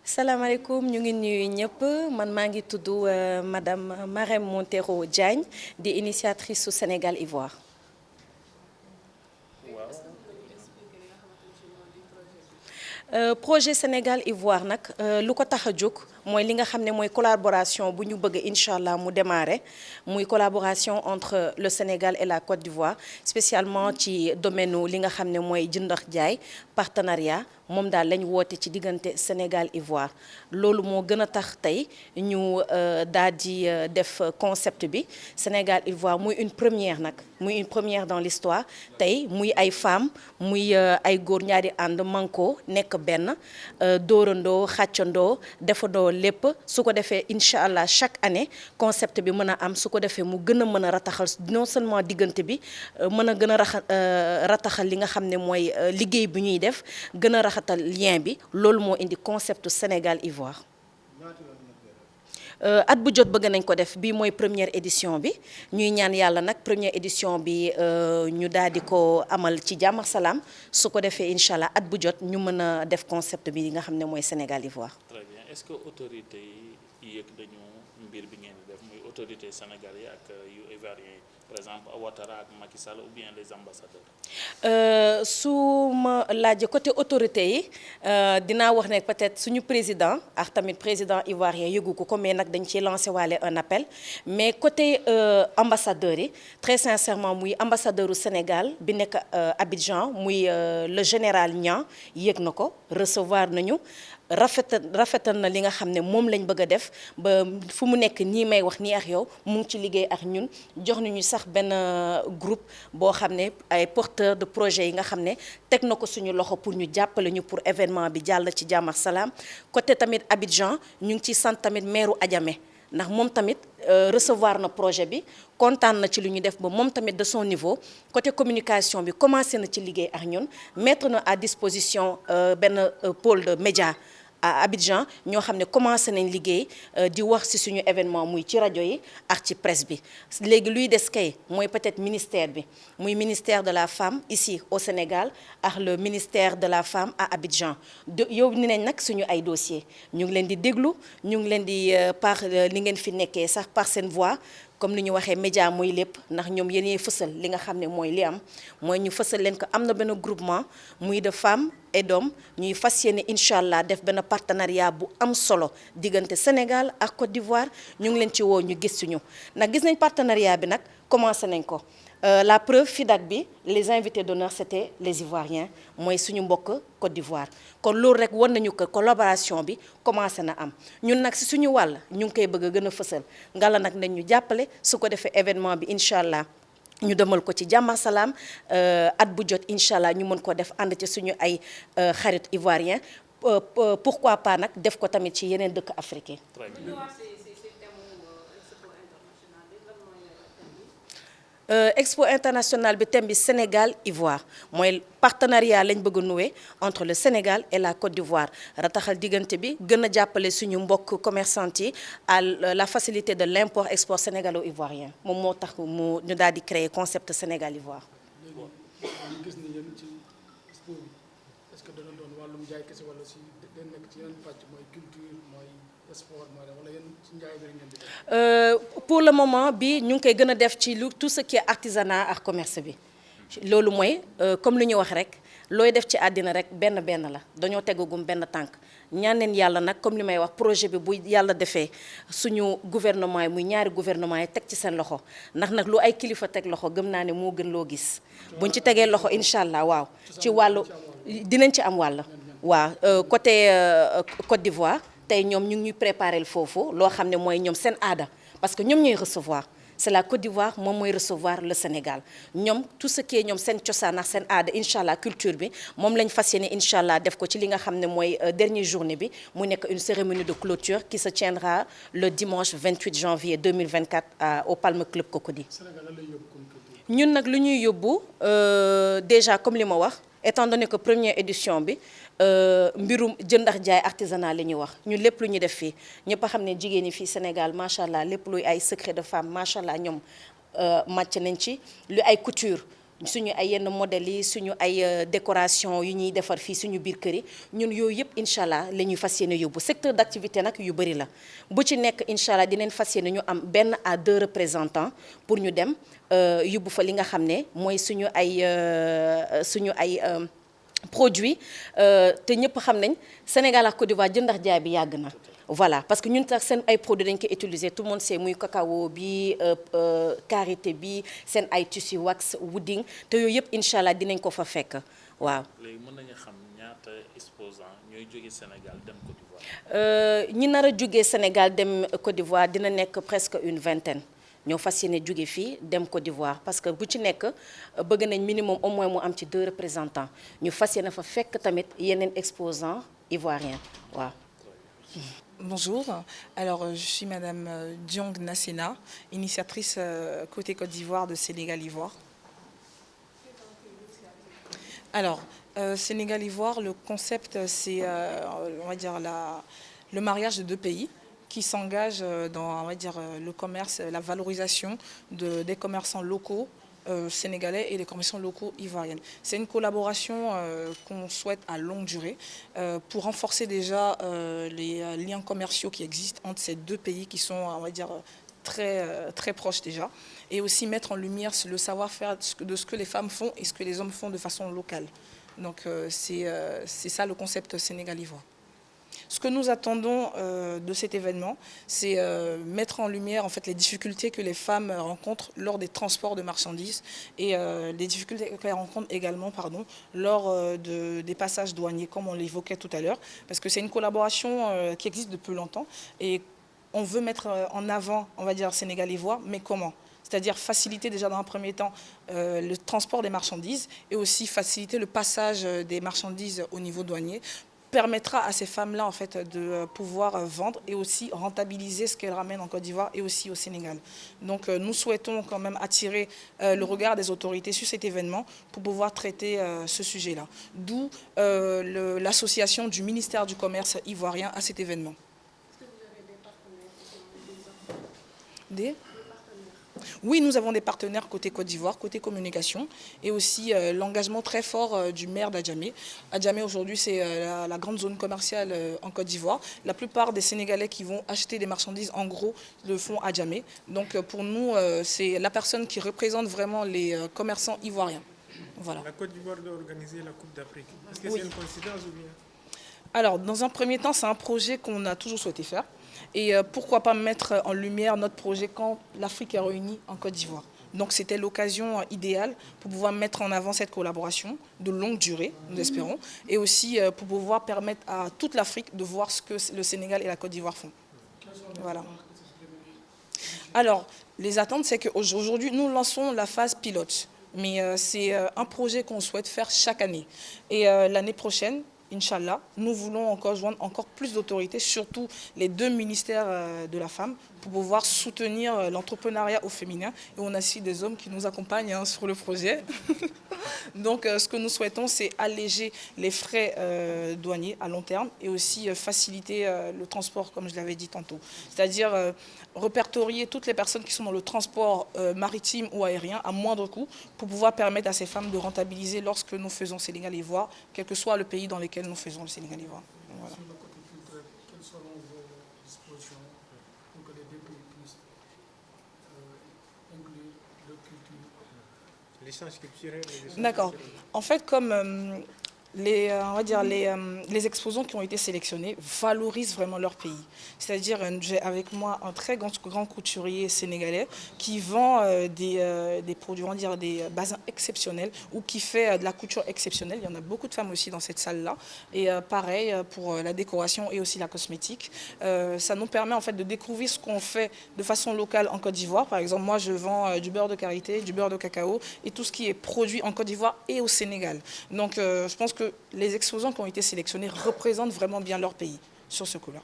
salaamaaleykum ñu ngi nuyu ñëpp man maa ngi tudd madame Marème Montero Diagne di initiatrice su Sénégal Ivoire. Projet Sénégal Ivoire nag lu ko tax a jóg mooy li nga xam ne mooy collaboration bu ñu bëgg incha allah mu démarrer muy collaboration entre le Sénégal et la Côte d'Ivoire spécialement ci domaine li nga xam ne mooy jënd ak jaay partenariat moom daal lañ woote ci diggante Sénégal Ivoire loolu moo gën a tax tey ñu daal di def concept bi Sénégal Ivoire muy une première nag muy une première dans l'histoire tey muy ay femmes muy ay góor ñaari ànd manko nekk benn dóorandoo xàccandoo defandoo lépp su ko defee incha allah chaque année concept bi mën a am su ko defee mu gën a mën a rataxal non seulement diggante bi mën a gën a rataxal li nga xam ne mooy liggéey bi ñuy def gën a raxatal lien bi loolu moo indi concept Sénégal Ivoire. At bu jot bëgg nañ ko def bii mooy première édition bi ñuy ñaan yàlla nag première édition bi ñu daal di ko amal ci jàmm ak salaam su ko defee incha allah at bu jot ñu mën a def concept bi nga xam ne mooy Sénégal Ivoire. Très bien est-ce que autorité yi yëg dañu mbir bi ngeen di def muy autorité sénégalais ak yu ivoirien yi par exemple Ouattara ak Macky Sall ou bien les ambassadeurs. Su ma laajee côté autorité yi dinaa wax ne peut-être suñu président ak tamit président ivoirien yëgu ko mais nag dañ ciy lancé waale un appel mais côté ambassadeurs yi très sincèrement muy ambassadeur u Sénégal bi nekk Abidjan muy le général Niang yëg na ko recevoir nañu. rafetal na li nga xam ne moom lañ bëgg a def ba fu mu nekk nii may wax nii ak yow mu ngi ci liggéey ak ñun jox nañu sax benn groupe boo xam ne ay porteurs de projet yi nga xam ne teg na ko suñu loxo pour ñu jàppale ñu pour événement bi jàll ci jàmm ak salaam côté tamit Abidjan ñu ngi ciy sant tamit maire Adjamé ndax moom tamit recevoir na projet bi kontaan na ci lu ñu def ba moom tamit de son niveau côté communication bi commencé na ci liggéey ak ñun mettre na à disposition benn pôle de média à Abidjan ñoo xam ne commencé nañ liggéey di wax ci suñu événement muy ci rajo yi ak ci presse bi léegi luy des kay mooy peut-être ministère bi muy ministère de la femme ici au Sénégal ak le ministère de la femme à Abidjan yow ni nañ nag suñu ay dossiers ñu ngi leen di déglu ñu ngi leen di par li ngeen fi nekkee sax par seen voix comme ni ñu waxee média mooy lépp ndax ñoom yéen fësal li nga xam ne mooy li am mooy ñu fësal leen ko am na benn groupement muy de femmes et d'hommes ñuy fas yéene incha allah def benn partenariat bu am solo diggante Sénégal ak Côte d'Ivoire ñu ngi leen ci woo ñu gëstuñu nag gis nañ partenariat bi nag commencé nañ ko. La preuve FIDAK bi les invités d'honneur c'était les Ivoiriens mooy suñu mbokk Côte d'Ivoire kon loolu rek war nañu ko collaboration bi commencé na am ñun nag si suñu wàll ñu ngi koy bëgg a gën a fësal ngala nag nañ ñu jàppale su ko defee événement bi incha allah ñu demal ko ci jàmm ak salaam at bu jot incha allah ñu mën ko def ànd ci suñu ay xarit ivoirien pourquoi pas nag def ko tamit ci yeneen dëkk africain. Expo internationale bi thème bi Sénégal Ivoire mooy partenariat lañ bëgg a nouer entre le Sénégal et la Côte d'Ivoire rataxal diggante bi gën a jàppale suñu mbokk commerçants yi à la facilité de l'import export sénégalo-ivoirien moom moo tax mu ñu daal di créer concept Sénégal Ivoire. léegi gis ni yéen ci expo bi est-ce que dana doon wàllum jaay kese wala si day nekk ci yeneen pàcc mooy culture mooy sport mooy wala yéen ci njaay bi rek ngeen di def. Pour le moment bi ñu ngi koy gën a def ci lu tout ce qui est artisanat ak commerce bi loolu mooy comme lu ñu wax rek looy def ci àddina rek benn la dañoo tegagum benn tànk ñaan leen yàlla nag comme li may wax projet bi bu yàlla defee suñu gouvernement yi muy ñaari gouvernement yi teg ci seen loxo ndax nag lu ay kilifa teg loxo gëm naa ne moo gën loo gis buñ ci tegee loxo incha allah waaw ci wàllu dinañ ci am wàll waaw côté Côte d'Ivoire tey ñoom ñu ngi ñuy préparer foofu loo xam ne mooy ñoom seen aada parce que ñoom ñooy recevoir c'est la Côte d'Ivoire moom mooy recevoir le Sénégal ñoom tout ce qui est ñoom seen cosaan ak seen aada incha allah culture bi moom lañ fas yéene incha allah def ko ci li nga xam ne mooy dernière journée bi mu nekk une cérémonie de clôture qui se tiendra le dimanche 28 janvier 2024 au Palm Club Cocody. ñun nag lu ñuy yóbbu déjà comme li ma wax étant donné que première édition bi mbirum jënd ak jaay artisanat li ñuy wax ñun lépp lu ñuy def fii ñëpp a xam ne jigéen ñi fii Sénégal macha allah lépp luy ay secret de femme macha allah ñoom màcc nañ ci lu ay couture suñu ay yenn modèles yi suñu ay décoration yu ñuy defar fii suñu biir kër yi ñun yooyu yëpp incha allah la ñuy fas yéene yóbbu secteur d'activité nag yu bëri la bu ci nekk incha allah dinañ fas yéene ñu am 1 à 2 représentants pour ñu dem yóbbu fa li nga xam ne mooy suñu ay produits te ñëpp xam nañ Sénégal ak Côte d'Ivoire jëndax jaay bi yàgg na. Voilà parce que ñun tax seen ay produits dañ koy utiliser tout le monde sait muy cacao bi karité bi seen ay tissu wax wooding te yooyu yëpp incha allah dinañ ko fa fekk waaw. léegi mën nañu xam ñaata exposants ñooy jóge Sénégal dem Côte d'Ivoire. ñi nar a jógee Sénégal dem Côte d'Ivoire dina nekk presque une vingtaine ñoo fas yéene jóge fii dem Côte d'Ivoire parce que bu ci nekk bëgg nañ minimum au moins mu am ci 2 représentants ñu fas yéene fa fekk tamit yeneen exposants ivoiriens waaw. Bonjour, alors je suis Madame Diong Nassena, initiatrice côté Côte d'Ivoire de Sénégal Ivoire. Alors, Sénégal Ivoire, le concept c'est, on va dire, le mariage de 2 pays qui s'engagent dans, on va dire, le commerce, la valorisation des commerçants locaux sénégalais et les commerçants locaux ivoiriennes. C'est une collaboration qu'on souhaite à longue durée pour renforcer déjà les liens commerciaux qui existent entre ces 2 pays qui sont, on va dire, très proches déjà, et aussi mettre en lumière le savoir-faire de ce que les femmes font et ce que les hommes font de façon locale. Donc c'est ça le concept Sénégal Ivoire. Ce que nous attendons de cet événement, c'est mettre en lumière en fait, les difficultés que les femmes rencontrent lors des transports de marchandises et les difficultés qu'elles rencontrent également lors des passages douaniers, comme on l'évoquait tout à l'heure, parce que c'est une collaboration qui existe depuis longtemps et on veut mettre en avant, on va dire, Sénégal-Ivoire, mais comment ? C'est-à-dire faciliter déjà dans un premier temps le transport des marchandises et aussi faciliter le passage des marchandises au niveau douanier, permettra à ces femmes-là en fait, de pouvoir vendre et aussi rentabiliser ce qu'elles ramènent en Côte d'Ivoire et aussi au Sénégal. Donc nous souhaitons quand même attirer le regard des autorités sur cet événement pour pouvoir traiter ce sujet-là. D'où l'association du ministère du Commerce ivoirien à cet événement. Est-ce que vous avez des partenaires? Oui, nous avons des partenaires côté Côte d'Ivoire, côté communication, et aussi l'engagement très fort du maire d'Adjamé. Adjamé aujourd'hui c'est la grande zone commerciale en Côte d'Ivoire. La plupart des Sénégalais qui vont acheter des marchandises en gros le font à Adjamé. Donc pour nous c'est la personne qui représente vraiment les commerçants ivoiriens. Voilà. La Côte d'Ivoire doit organiser la Coupe d'Afrique. Est-ce que Oui. c'est une coïncidence ou bien? Alors, dans un premier temps, c'est un projet qu'on a toujours souhaité faire. Et pourquoi pas mettre en lumière notre projet quand l'Afrique est réunie en Côte d'Ivoire. Donc c'était l'occasion idéale pour pouvoir mettre en avant cette collaboration de longue durée, nous espérons, et aussi pour pouvoir permettre à toute l'Afrique de voir ce que le Sénégal et la Côte d'Ivoire font. Voilà. Alors, les attentes, c'est qu'aujourd'hui, nous lançons la phase pilote. Mais c'est un projet qu'on souhaite faire chaque année. Et l'année prochaine, Inch'Allah, nous voulons encore joindre encore plus d'autorités, surtout les 2 ministères de la femme, pour pouvoir soutenir l'entrepreneuriat au féminin. Et on a aussi des hommes qui nous accompagnent sur le projet. Donc ce que nous souhaitons, c'est alléger les frais douaniers à long terme et aussi faciliter le transport, comme je l'avais dit tantôt. C'est-à-dire répertorier toutes les personnes qui sont dans le transport maritime ou aérien à moindre coût pour pouvoir permettre à ces femmes de rentabiliser lorsque nous faisons Sénégal-Ivoire, quel que soit le pays dans lequel nous faisons le Sénégal-Ivoire. Voilà. Sur le côté culturel, quelles seront vos dispositions pour que les 2 pays puissent inclure leur culture? L'échange culturel et l'échange D'accord. culturel. En fait, comme on va dire les exposants qui ont été sélectionnés valorisent vraiment leur pays. C'est-à-dire, j'ai avec moi un très grand couturier sénégalais qui vend des produits, on va dire des bazins exceptionnels ou qui fait de la couture exceptionnelle. Il y en a beaucoup de femmes aussi dans cette salle-là. Et pareil pour la décoration et aussi la cosmétique. Ça nous permet en fait de découvrir ce qu'on fait de façon locale en Côte d'Ivoire. Par exemple, moi je vends du beurre de karité, du beurre de cacao et tout ce qui est produit en Côte d'Ivoire et au Sénégal. Donc je pense que les exposants qui ont été sélectionnés représentent vraiment bien leur pays sur ce coup-là.